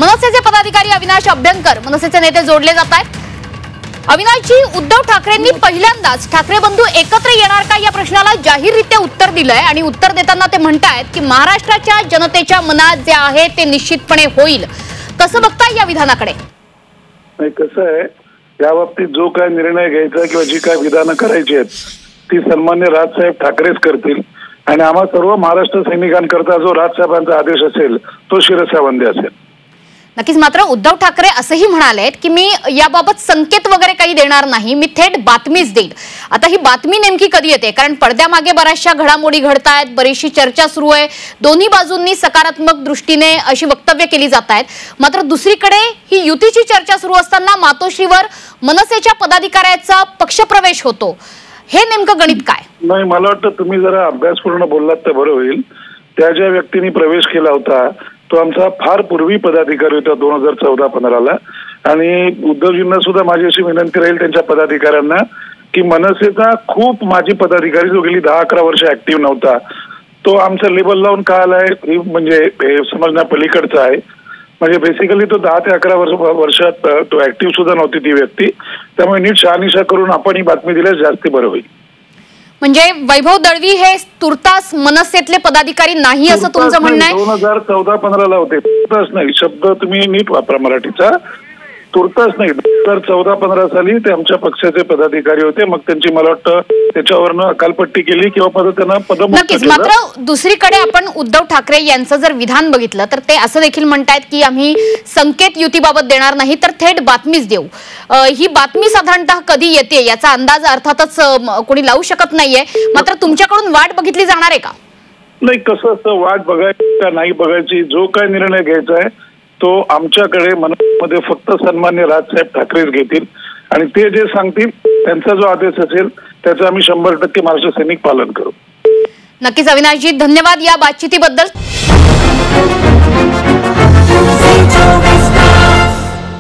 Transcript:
मनसेचे पदाधिकारी अविनाश अभ्यंकर मनसेचे नेते जोडले जात आहेत। अविनाशजी, उद्धव ठाकरेंनी पहिल्यांदाच ठाकरे बंधू एकत्र येणार का या प्रश्नाला जाहीररित्या उत्तर दिलंय आणि उत्तर देताना ते म्हणतायत की महाराष्ट्राच्या जनतेच्या मनात जे आहे ते निश्चितपणे होईल। कसं बघताय या विधानाकडे? कसं आहे, या बाबतीत जो काय निर्णय घ्यायचा किंवा जी काय विधानं करायची आहेत ती सन्मान्य राजसाहेब ठाकरेच करतील आणि आम्हा सर्व महाराष्ट्र सैनिकांकरता जो राजसाहेबांचा आदेश असेल तो शिरसावंदी असेल। नक्कीच। मात्र उद्धव ठाकरे असंही म्हणालेत की मी याबाबत संकेत वगैरे काही देणार नाही, मी थेट बातमीच देईल। आता ही बातमी नेमकी कधी येते? कारण पडद्यामागे बऱ्याचशा घडामोडी घडतायत, बरीचशी चर्चा सुरू आहे, दोन्ही बाजूंनी सकारात्मक दृष्टीने अशी वक्तव्य केली जात आहेत। मात्र दुसरीकडे ही युतीची चर्चा सुरू असताना मातोश्रीवर मनसेच्या पदाधिकाऱ्याचा पक्षप्रवेश होतो। हे नेमकं गणित काय? नाही, मला वाटतं तुम्ही जरा अभ्यासपूर्ण बोललात तर बरं होईल। त्या ज्या व्यक्तींनी प्रवेश केला होता तो आमचा फार पूर्वी पदाधिकारी होता 2014-15ला आणि उद्धवजींना सुद्धा माझी अशी विनंती राहील त्यांच्या पदाधिकाऱ्यांना की मनसेचा खूप माजी पदाधिकारी जो गेली 10-11 वर्ष ऍक्टिव्ह नव्हता तो आमचं लेबल लावून का आलाय म्हणजे समजण्या पलीकडचा आहे। म्हणजे बेसिकली तो 10 ते 11 वर्षात तो ऍक्टिव्ह सुद्धा नव्हती ती व्यक्ती, त्यामुळे नीट शहानिशा करून आपण ही बातमी दिल्यास जास्त बरं होईल। म्हणजे वैभव दळवी हे तुर्तास मनसेतले पदाधिकारी नाही असं तुमचं म्हणणं आहे? 2014-15ला होते। तुर्तास नाही शब्द तुम्ही नीट वापरा मराठीचा, तुर्तास नाही। 2014-15 साली ते आमच्या पक्षाचे पदाधिकारी होते, मग त्यांची मला वाटतं त्याच्यावरनं अकालपट्टी केली किंवा त्यांना पदमुक्त नक्कीच। मात्र दुसरीकडे आपण उद्धव ठाकरे यांचं जर विधान बघितलं तर ते असं देखील म्हणतायत की आम्ही संकेत युतीबाबत देणार नाही तर थेट बातमीच देऊ। ही बातमी साधारणतः कधी येते याचा अंदाज अर्थातच कोणी लावू शकत नाहीये, मात्र तुमच्याकडून वाट बघितली जाणार आहे का? नाही, कसं असतं, वाट बघायची का नाही बघायची, जो काय निर्णय घ्यायचा आहे तो आमच्याकडे मनसेमध्ये फक्त सन्मान्य राजसाहेब ठाकरेच घेतील आणि ते जे सांगतील त्यांचा जो आदेश असेल त्याचं आम्ही 100% महाराष्ट्र सैनिक पालन करू। नक्कीच अविनाशजी, धन्यवाद या बातचीतीबद्दल।